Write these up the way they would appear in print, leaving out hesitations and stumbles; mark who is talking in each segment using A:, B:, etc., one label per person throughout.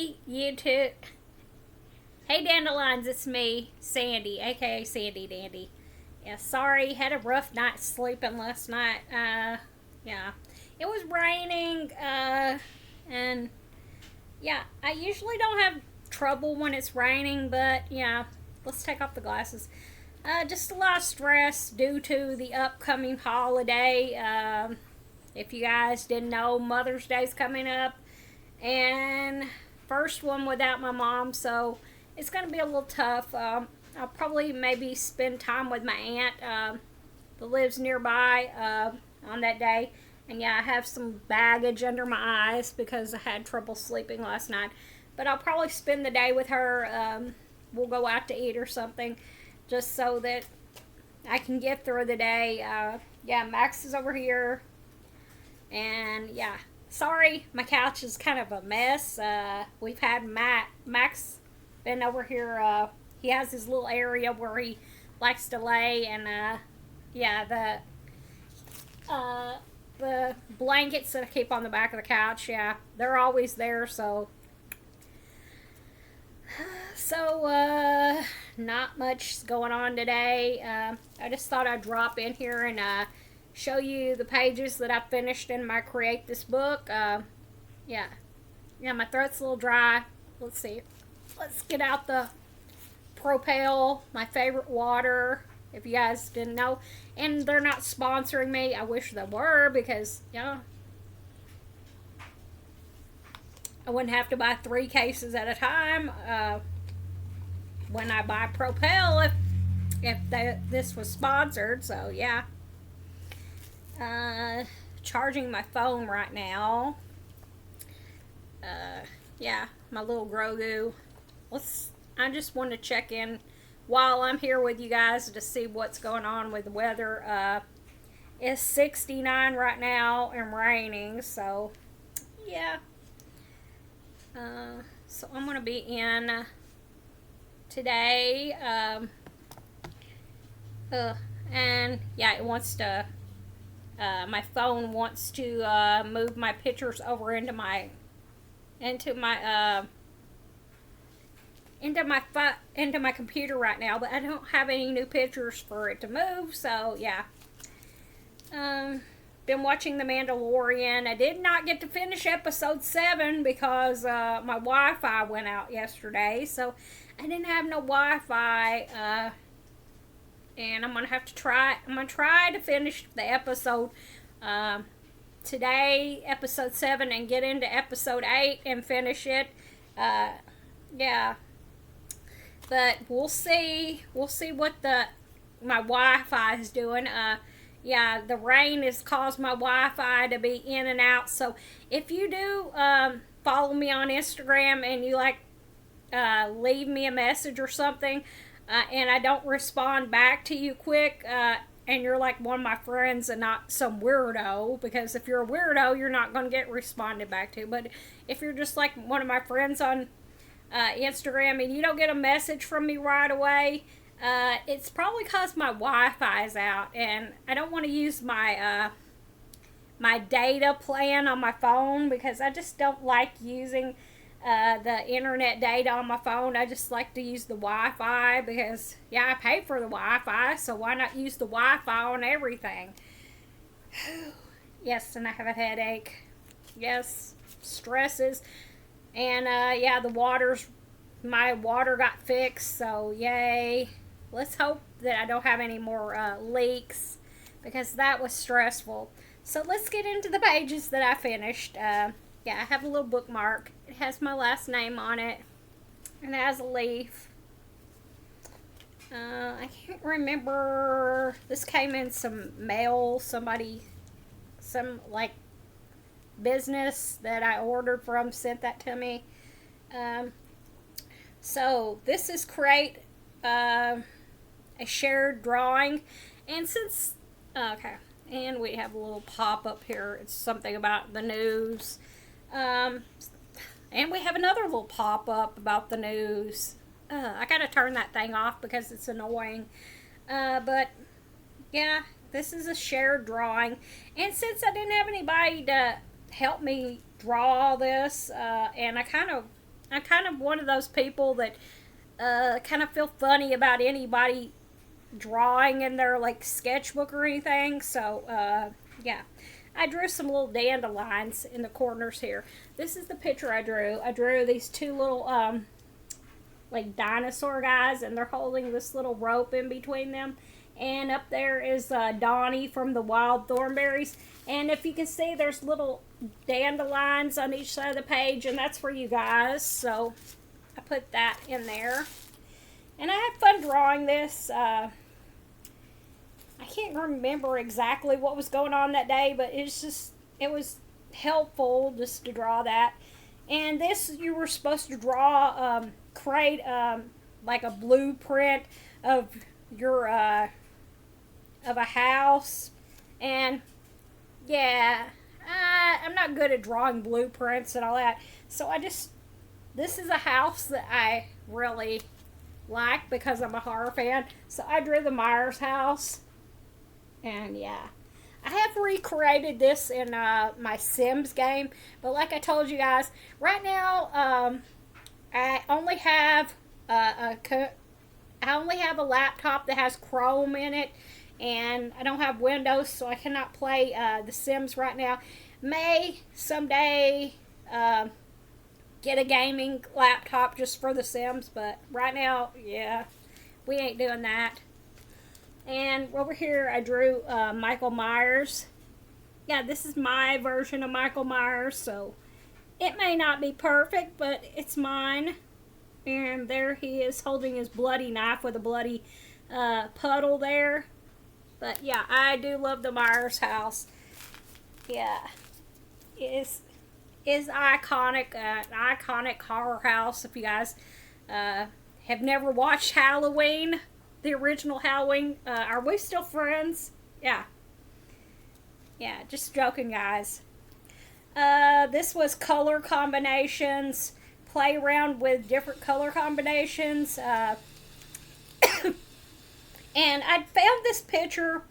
A: Hey, YouTube. Hey, Dandelions, it's me, Sandy, aka Sandy Dandy. Yeah, sorry, had a rough night sleeping last night. Yeah, it was raining, and yeah, I usually don't have trouble when it's raining, but yeah, let's take off the glasses. Just a lot of stress due to the upcoming holiday. If you guys didn't know, Mother's Day's coming up, and first one without my mom, so it's going to be a little tough. I'll probably maybe spend time with my aunt that lives nearby on that day. And yeah, I have some baggage under my eyes because I had trouble sleeping last night. But I'll probably spend the day with her. We'll go out to eat or something just so that I can get through the day. Yeah, Max is over here. And yeah, sorry, my couch is kind of a mess. We've had Max been over here. He has his little area where he likes to lay, and yeah, the blankets that I keep on the back of the couch, yeah, they're always there. So not much going on today. I just thought I'd drop in here and show you the pages that I finished in my Create This book. Yeah, my throat's a little dry. Let's see. Let's get out the Propel, my favorite water. If you guys didn't know, and they're not sponsoring me. I wish they were because I wouldn't have to buy 3 cases at a time when I buy Propel if this was sponsored. So yeah. Charging my phone right now. Yeah, my little Grogu. I just want to check in while I'm here with you guys to see what's going on with the weather. It's 69 right now and raining, so yeah. So I'm going to be in today. And yeah, it wants to. My phone wants to move my pictures over into my computer right now, but I don't have any new pictures for it to move. So yeah, been watching The Mandalorian. I did not get to finish episode 7 because my Wi-Fi went out yesterday, so I didn't have no Wi-Fi. And I'm gonna try to finish the episode today, episode 7, and get into episode 8 and finish it. Yeah, but we'll see what my Wi-Fi is doing. Yeah, the rain has caused my Wi-Fi to be in and out. So if you do follow me on Instagram and you leave me a message or something, and I don't respond back to you quick, and you're like one of my friends and not some weirdo, because if you're a weirdo, you're not going to get responded back to. But if you're just like one of my friends on Instagram and you don't get a message from me right away, it's probably because my Wi-Fi is out, and I don't want to use my my data plan on my phone because I just don't like using the internet data on my phone. I just like to use the Wi-Fi because, yeah, I pay for the Wi-Fi, so why not use the Wi-Fi on everything? Yes, and I have a headache. Yes, stresses. And, yeah, my water got fixed, so yay. Let's hope that I don't have any more leaks because that was stressful. So let's get into the pages that I finished. Yeah, I have a little bookmark. It has my last name on it. And it has a leaf. I can't remember. This came in some mail. Some business that I ordered from sent that to me. So this is Create a Shared Drawing. And since, okay, and we have a little pop-up here. It's something about the news. And we have another little pop-up about the news. I gotta turn that thing off because it's annoying. But yeah, this is a shared drawing. And since I didn't have anybody to help me draw all this, and I I'm kind of one of those people that kind of feel funny about anybody drawing in their like sketchbook or anything. So yeah, I drew some little dandelions in the corners here. This is the picture I drew. I drew these two little like dinosaur guys, and they're holding this little rope in between them. And up there is Donnie from the Wild Thornberries. And if you can see, there's little dandelions on each side of the page, and that's for you guys. So I put that in there. And I had fun drawing this. I can't remember exactly what was going on that day, but it was helpful just to draw that. And this, you were supposed to draw, create like a blueprint of your of a house. And yeah, I'm not good at drawing blueprints and all that, so this is a house that I really like because I'm a horror fan, so I drew the Myers house. And yeah, I have recreated this in my Sims game, but like I told you guys, right now I only have a laptop that has Chrome in it, and I don't have Windows, so I cannot play The Sims right now. May someday get a gaming laptop just for The Sims, but right now, yeah, we ain't doing that. And over here, I drew Michael Myers. Yeah, this is my version of Michael Myers, so it may not be perfect, but it's mine. And there he is holding his bloody knife with a bloody puddle there. But yeah, I do love the Myers house. Yeah, is iconic, an iconic horror house. If you guys have never watched Halloween, the original Halloween, are we still friends? Yeah, just joking, guys. This was color combinations. Play around with different color combinations. And I found this picture,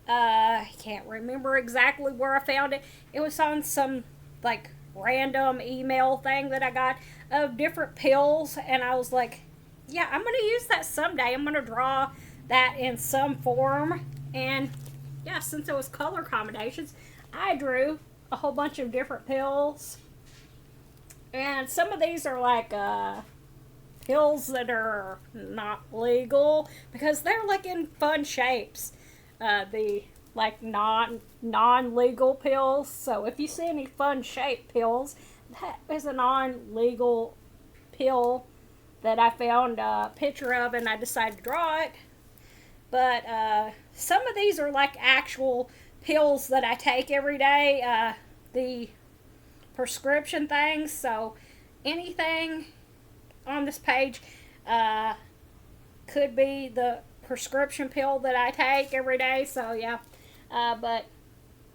A: I can't remember exactly where I found it. It was on some, like, random email thing that I got of different pills, and I was like, yeah, I'm going to use that someday. I'm going to draw that in some form. And, yeah, since it was color combinations, I drew a whole bunch of different pills. And some of these are, like, pills that are not legal because they're like in fun shapes. The like non-legal pills. So if you see any fun shaped pills, that is a non-legal pill that I found a picture of, and I decided to draw it. But some of these are like actual pills that I take every day. The prescription things. So anything on this page could be the prescription pill that I take every day. So yeah, but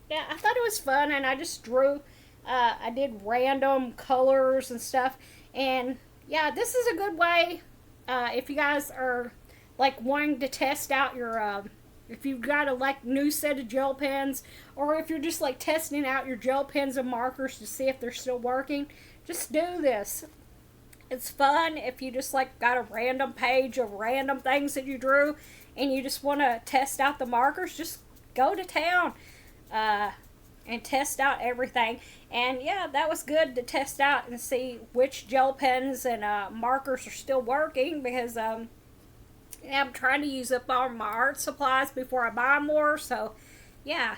A: yeah, I thought it was fun, and I just drew. I did random colors and stuff, and yeah, this is a good way if you guys are like wanting to test out your if you've got a like new set of gel pens, or if you're just like testing out your gel pens and markers to see if they're still working. Just do this. It's fun if you just like got a random page of random things that you drew and you just want to test out the markers. Just go to town and test out everything. And yeah, that was good to test out and see which gel pens and markers are still working, because I'm trying to use up all my art supplies before I buy more. So yeah.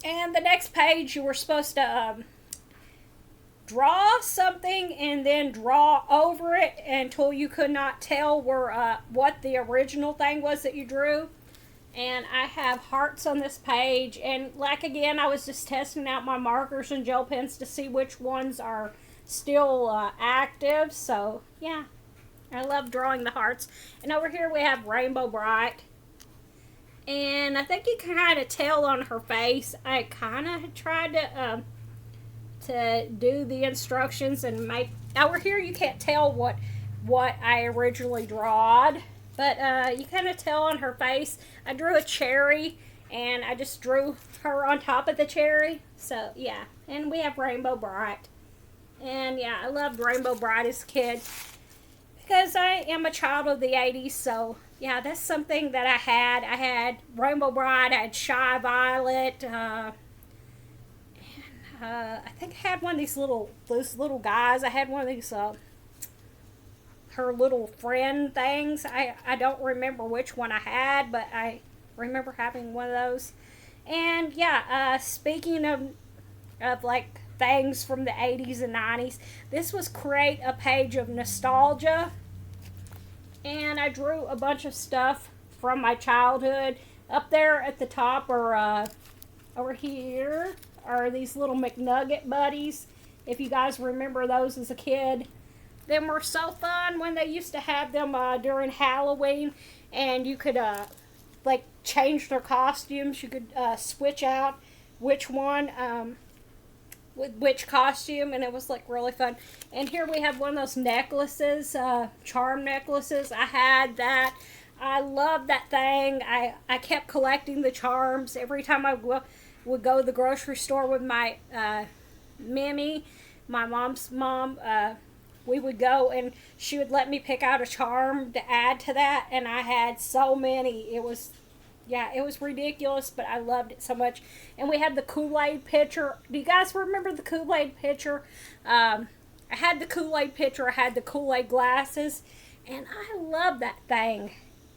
A: And the next page, you were supposed to draw something and then draw over it until you could not tell what the original thing was that you drew. And I have hearts on this page, and like again, I was just testing out my markers and gel pens to see which ones are still active. So yeah, I love drawing the hearts. And over here we have Rainbow Bright, and I think you can kind of tell on her face. I kind of tried to do the instructions and make. Over here you can't tell what I originally drawed, but you kind of tell on her face. I drew a cherry, and I just drew her on top of the cherry. So yeah, and we have Rainbow Bright, And yeah, I loved Rainbow Bride as a kid because I am a child of the 80s. So yeah, that's something that I had. I had Rainbow Bride, I had Shy Violet. I think I had one of those little guys. I had one of these, her little friend things. I don't remember which one I had, but I remember having one of those. And yeah, speaking of like things from the 80s and 90s, this was create a page of nostalgia, and I drew a bunch of stuff from my childhood. Up there at the top are over here are these little McNugget buddies. If you guys remember those as a kid, them were so fun when they used to have them during Halloween, and you could like change their costumes. You could switch out which one with which costume, and it was like really fun. And here we have one of those necklaces, charm necklaces. I had that. I loved that thing. I kept collecting the charms every time I would go to the grocery store with my Mimi, my mom's mom. We would go and she would let me pick out a charm to add to that, and I had so many. It was ridiculous, but I loved it so much. And we had the Kool-Aid pitcher. Do you guys remember the Kool-Aid pitcher? I had the Kool-Aid pitcher. I had the Kool-Aid glasses, and I love that thing.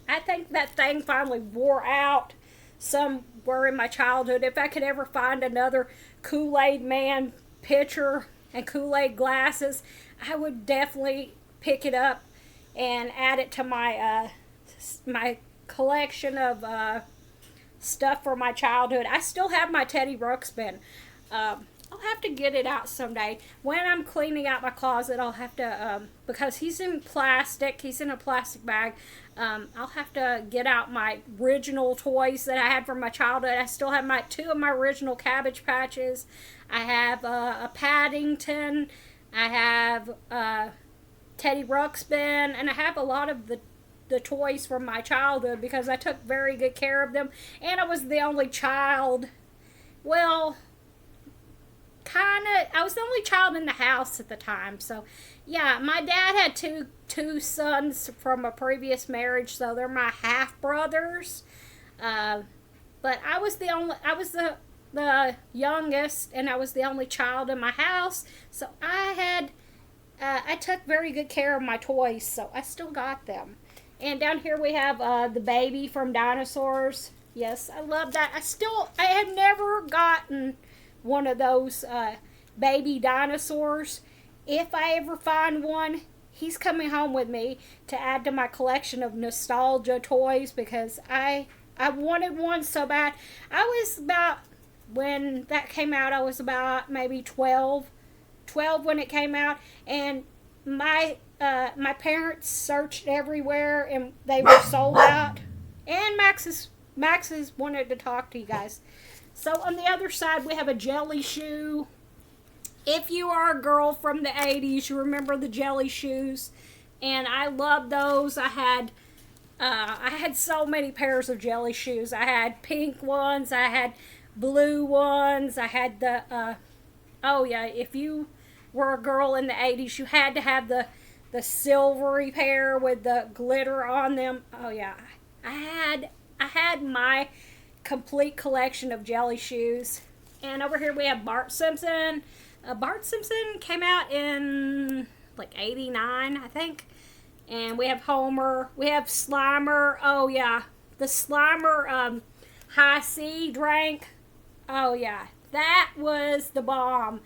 A: I think that thing finally wore out somewhere in my childhood. If I could ever find another Kool-Aid man pitcher and Kool-Aid glasses, I would definitely pick it up and add it to my my collection of stuff from my childhood. I still have my Teddy Ruxpin. I'll have to get it out someday. When I'm cleaning out my closet, I'll have to, because he's in plastic, he's in a plastic bag, I'll have to get out my original toys that I had from my childhood. I still have two of my original Cabbage Patches. I have a Paddington. I have Teddy Ruxpin, and I have a lot of the toys from my childhood because I took very good care of them, and I was the only child. Well, I was the only child in the house at the time. So yeah, my dad had two sons from a previous marriage, so they're my half brothers. But I was the youngest, and I was the only child in my house, so I took very good care of my toys, so I still got them. And down here we have the baby from Dinosaurs. Yes, I love that. I have never gotten one of those baby dinosaurs. If I ever find one, he's coming home with me to add to my collection of nostalgia toys because I wanted one so bad. When that came out, I was about maybe 12 when it came out, and my parents searched everywhere and they were sold out. And Max's wanted to talk to you guys. So on the other side, we have a jelly shoe. If you are a girl from the 80s, you remember the jelly shoes, and I loved those. I had so many pairs of jelly shoes. I had pink ones. I had blue ones. I had if you were a girl in the 80s, you had to have the silvery pair with the glitter on them. Oh yeah, I had my complete collection of jelly shoes. And over here we have Bart Simpson. Bart Simpson came out in like 89, I think. And we have Homer. We have Slimer. Oh yeah, the Slimer High C drink. Oh yeah, that was the bomb.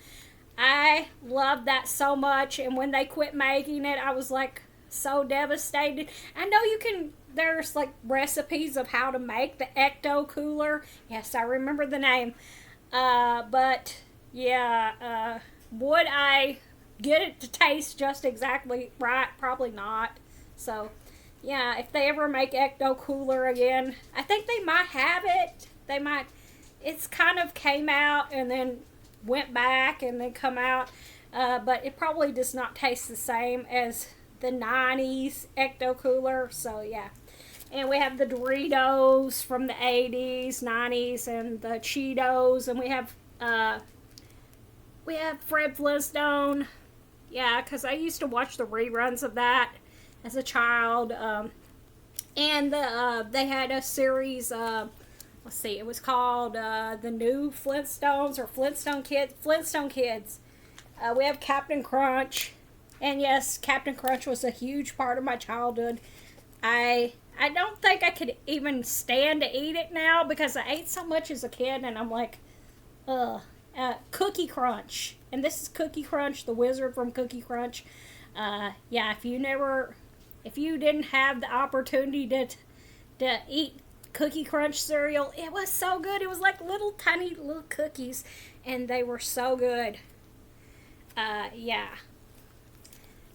A: I loved that so much, and when they quit making it, I was like so devastated. I know there's like recipes of how to make the Ecto Cooler. Yes, I remember the name. But yeah, would I get it to taste just exactly right? Probably not. So yeah, if they ever make Ecto Cooler again, I think they might have it. It's kind of came out and then went back and then come out, but it probably does not taste the same as the 90s Ecto Cooler. So yeah, and we have the Doritos from the 80s, 90s, and the Cheetos, and we have Fred Flintstone. Yeah, because I used to watch the reruns of that as a child. And they had a series. Let's see, it was called the New Flintstones or Flintstone Kids. Flintstone Kids. We have Captain Crunch, and yes, Captain Crunch was a huge part of my childhood. I don't think I could even stand to eat it now because I ate so much as a kid, and I'm like, ugh. Cookie Crunch, and this is Cookie Crunch, the wizard from Cookie Crunch. Yeah, if you didn't have the opportunity to eat Cookie Crunch cereal, it was so good. It was like little tiny little cookies, and they were so good. Yeah.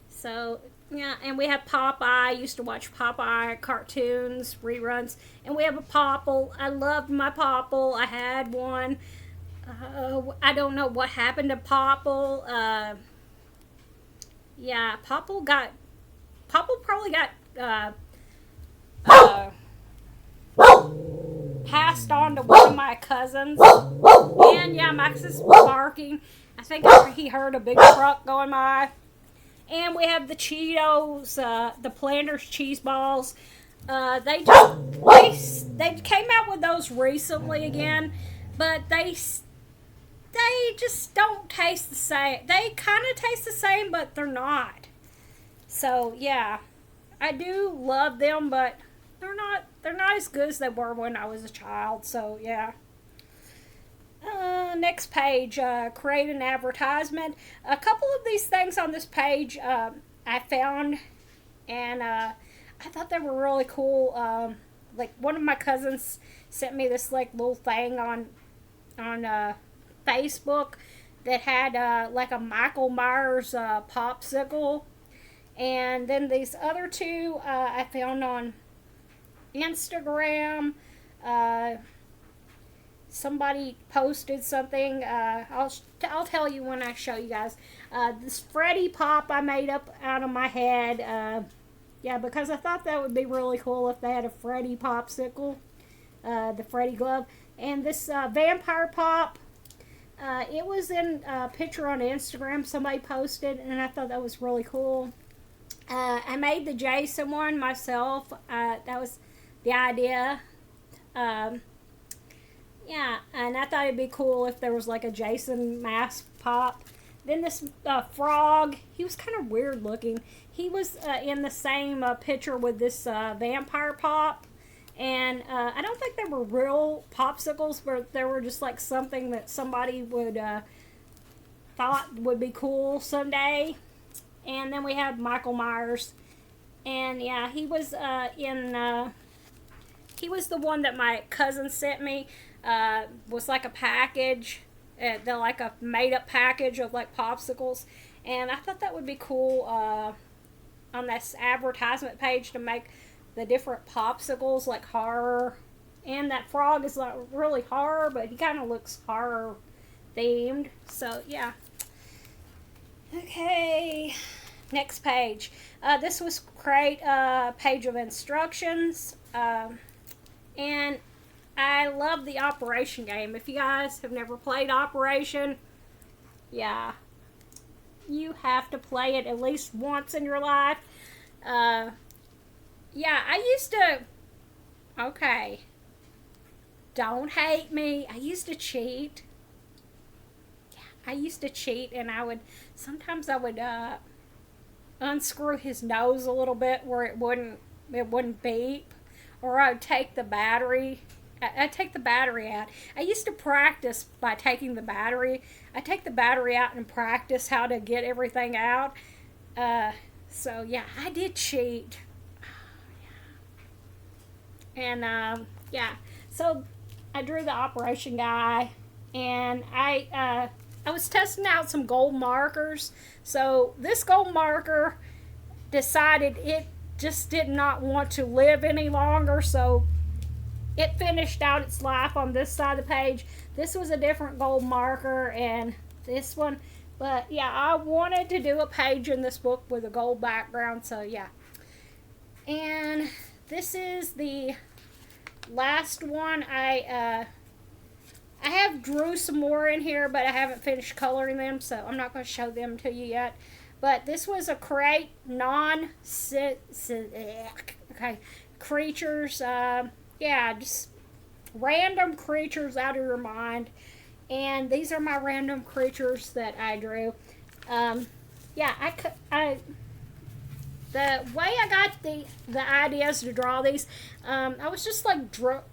A: So yeah, and we have Popeye. I used to watch Popeye cartoons, reruns, and we have a Popple. I loved my Popple. I had one. I don't know what happened to Popple. Yeah, Popple probably got uh, passed on to one of my cousins. And yeah, Max is barking. I think he heard a big truck going by. And we have the Cheetos, the Planters cheese balls. They came out with those recently again, but they just don't taste the same. They kind of taste the same, but they're not. So yeah, I do love them, but they're not as good as they were when I was a child. So yeah. Next page, create an advertisement. A couple of these things on this page I found, and I thought they were really cool. Like one of my cousins sent me this like little thing on Facebook that had like a Michael Myers popsicle, and then these other two I found on Instagram. Somebody posted something. I'll tell you when I show you guys. This Freddy Pop I made up out of my head. Yeah, because I thought that would be really cool if they had a Freddy popsicle, the Freddy glove, and this Vampire Pop. It was in a picture on Instagram somebody posted, and I thought that was really cool. I made the Jason one myself. That was the idea. Yeah, and I thought it'd be cool if there was like a Jason mask pop. Then this frog, he was kind of weird looking. He was in the same picture with this vampire pop. And I don't think they were real popsicles, but they were just like something that somebody would thought would be cool someday. And then we have Michael Myers. And yeah, he was he was the one that my cousin sent me. Was like a package, they're like a made-up package of like popsicles, and I thought that would be cool on this advertisement page to make the different popsicles like horror, and that frog is not really horror, but he kind of looks horror themed. So yeah. Okay, next page. This was create a page of instructions, and I love the Operation game. If you guys have never played Operation, yeah, you have to play it at least once in your life. Yeah, I used to. Okay, don't hate me. I used to cheat. Yeah, I used to cheat, and sometimes I would unscrew his nose a little bit where it wouldn't beep, or I'd take the battery. I take the battery out. I used to practice by taking the battery. I take the battery out and practice how to get everything out. So yeah, I did cheat. And yeah, so I drew the Operation guy, and I was testing out some gold markers. So this gold marker decided it just did not want to live any longer. So it finished out its life on this side of the page. This was a different gold marker, and this one. But yeah, I wanted to do a page in this book with a gold background, so yeah. And this is the last one. I have drew some more in here, but I haven't finished coloring them, so I'm not going to show them to you yet. But this was a create okay, creatures. Yeah, just random creatures out of your mind. And these are my random creatures that I drew. Yeah, the way I got the ideas to draw these, I was just like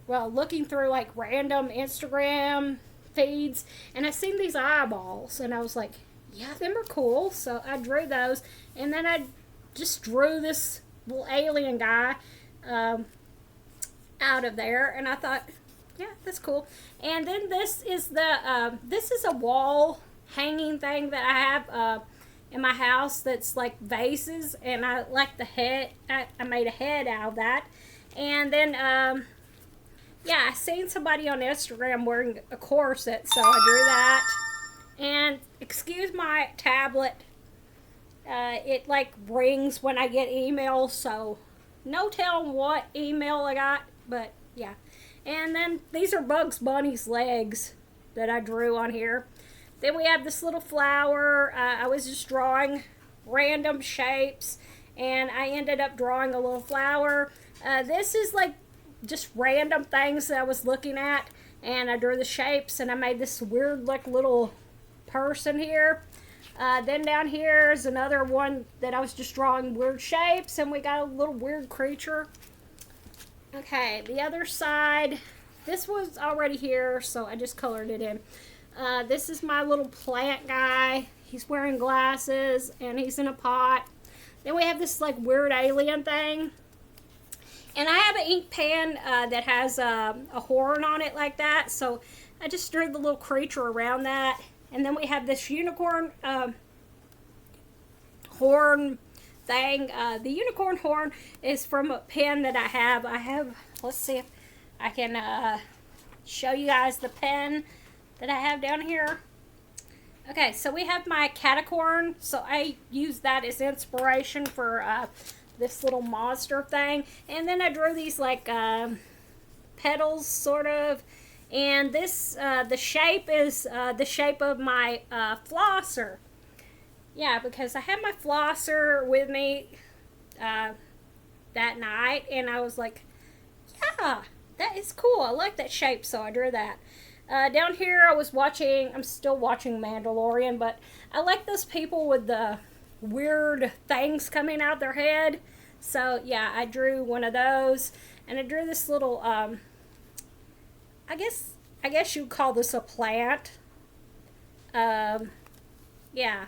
A: looking through like random Instagram feeds, and I seen these eyeballs, and I was like, yeah, them are cool. So I drew those, and then I just drew this little alien guy out of there, and I thought, yeah, that's cool. And then this is a wall hanging thing that I have in my house that's like vases, and I like the head. I made a head out of that, and then yeah, I seen somebody on Instagram wearing a corset, so I drew that. And excuse my tablet, it like rings when I get emails, so no telling what email I got, but yeah. And then these are Bugs Bunny's legs that I drew on here. Then we have this little flower. I was just drawing random shapes, and I ended up drawing a little flower. This is like just random things that I was looking at, and I drew the shapes, and I made this weird like little person here. Then down here is another one that I was just drawing weird shapes, and we got a little weird creature. Okay, the other side, this was already here, so I just colored it in. This is my little plant guy. He's wearing glasses, and he's in a pot. Then we have this like weird alien thing. And I have an ink pen that has a horn on it like that, so I just drew the little creature around that. And then we have this unicorn horn thing. The unicorn horn is from a pen that I have. Let's see if I can show you guys the pen that I have down here. Okay, so we have my catacorn, so I use that as inspiration for this little monster thing. And then I drew these like petals, sort of. And this, the shape is the shape of my flosser. Yeah, because I had my flosser with me that night, and I was like, yeah, that is cool. I like that shape, so I drew that. Down here, I'm still watching Mandalorian, but I like those people with the weird things coming out their head. So, yeah, I drew one of those, and I drew this little, I guess you'd call this a plant. Yeah.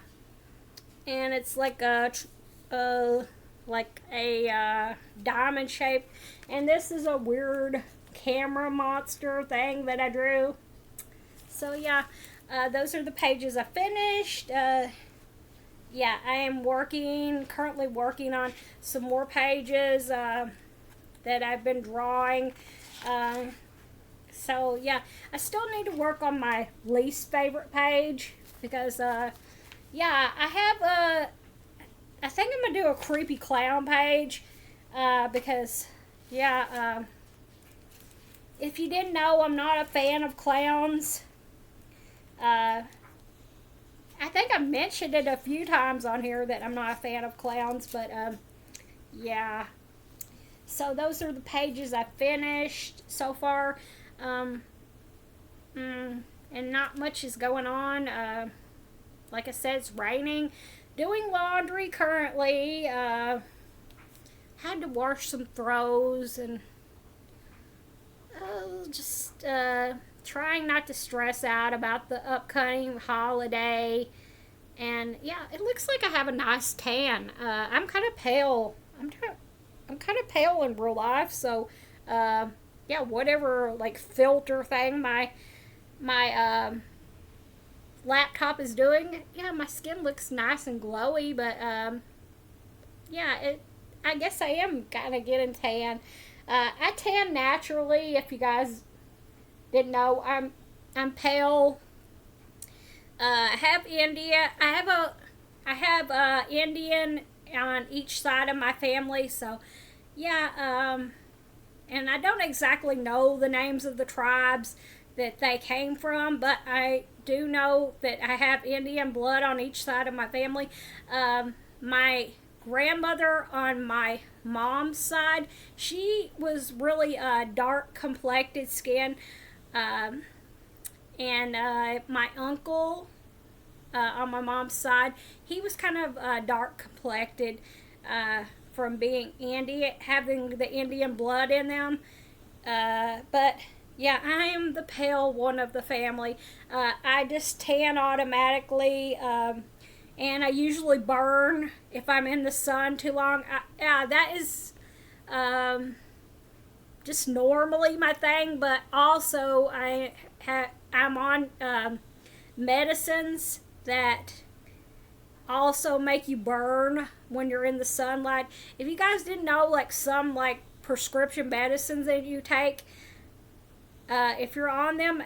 A: And it's like a diamond shape. And this is a weird camera monster thing that I drew. So yeah, those are the pages I finished. Yeah, I am currently working on some more pages that I've been drawing. So yeah, I still need to work on my least favorite page because yeah, I think I'm gonna do a creepy clown page because yeah, if you didn't know, I'm not a fan of clowns. I think I mentioned it a few times on here that I'm not a fan of clowns, but yeah. So those are the pages I finished so far. And not much is going on. Like I said, it's raining. Doing laundry currently. Had to wash some throws and just trying not to stress out about the upcoming holiday. And yeah, it looks like I have a nice tan. I'm kind of pale. I'm kind of pale in real life, so yeah, whatever like filter thing my laptop is doing, yeah, my skin looks nice and glowy, but yeah, I guess I am kind of getting tan. I tan naturally. If you guys didn't know, I'm pale. I have India. I have Indian on each side of my family, so yeah. And I don't exactly know the names of the tribes that they came from, but I do know that I have Indian blood on each side of my family. My grandmother on my mom's side, she was really dark complected skin. Um, and my uncle on my mom's side, he was kind of dark complected from being Indian, having the Indian blood in them. But yeah, I am the pale one of the family. I just tan automatically, and I usually burn if I'm in the sun too long. That is just normally my thing, but also I'm on medicines that also make you burn when you're in the sunlight. If you guys didn't know, like some like prescription medicines that you take, if you're on them,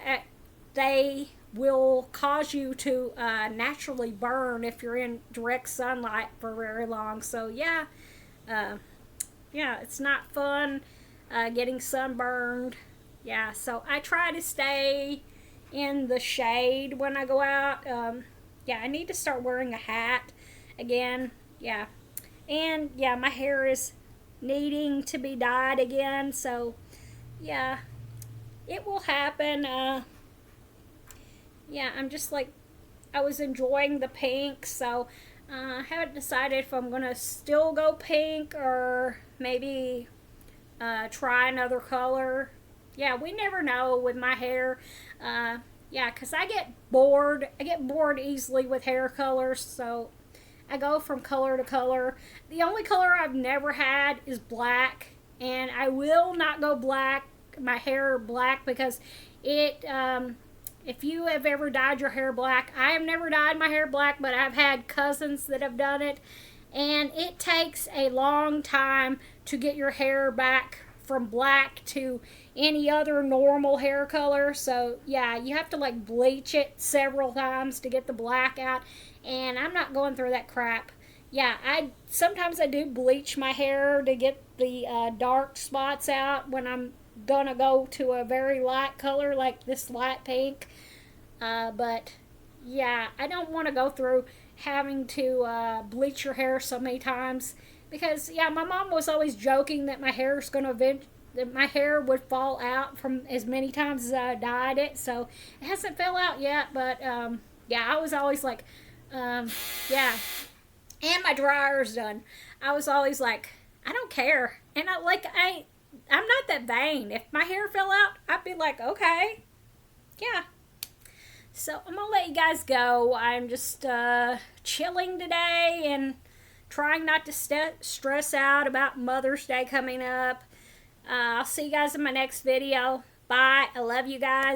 A: they will cause you to naturally burn if you're in direct sunlight for very long. So uh, yeah, it's not fun getting sunburned. Yeah, so I try to stay in the shade when I go out. Yeah, I need to start wearing a hat again. Yeah, and yeah, my hair is needing to be dyed again. So yeah, it will happen. Yeah, I'm just like, I was enjoying the pink, so I haven't decided if I'm gonna still go pink or maybe try another color. Yeah, we never know with my hair. Yeah, because I get bored. I get bored easily with hair colors, so I go from color to color. The only color I've never had is black, and I will not go black, my hair black, because it, if you have ever dyed your hair black, I have never dyed my hair black, but I've had cousins that have done it, and it takes a long time to get your hair back from black to any other normal hair color. So yeah, you have to like bleach it several times to get the black out, and I'm not going through that crap. Yeah, I sometimes I do bleach my hair to get the dark spots out when I'm gonna go to a very light color like this light pink. But yeah, I don't want to go through having to bleach your hair so many times, because yeah, my mom was always joking that my hair's gonna that my hair would fall out from as many times as I dyed it. So it hasn't fell out yet, but yeah, I was always like, yeah. And my dryer's done. I was always like, I don't care, and I'm not that vain. If my hair fell out, I'd be like, okay, yeah. So I'm gonna let you guys go. I'm just chilling today and trying not to stress out about Mother's Day coming up. I'll see you guys in my next video. Bye. I love you guys.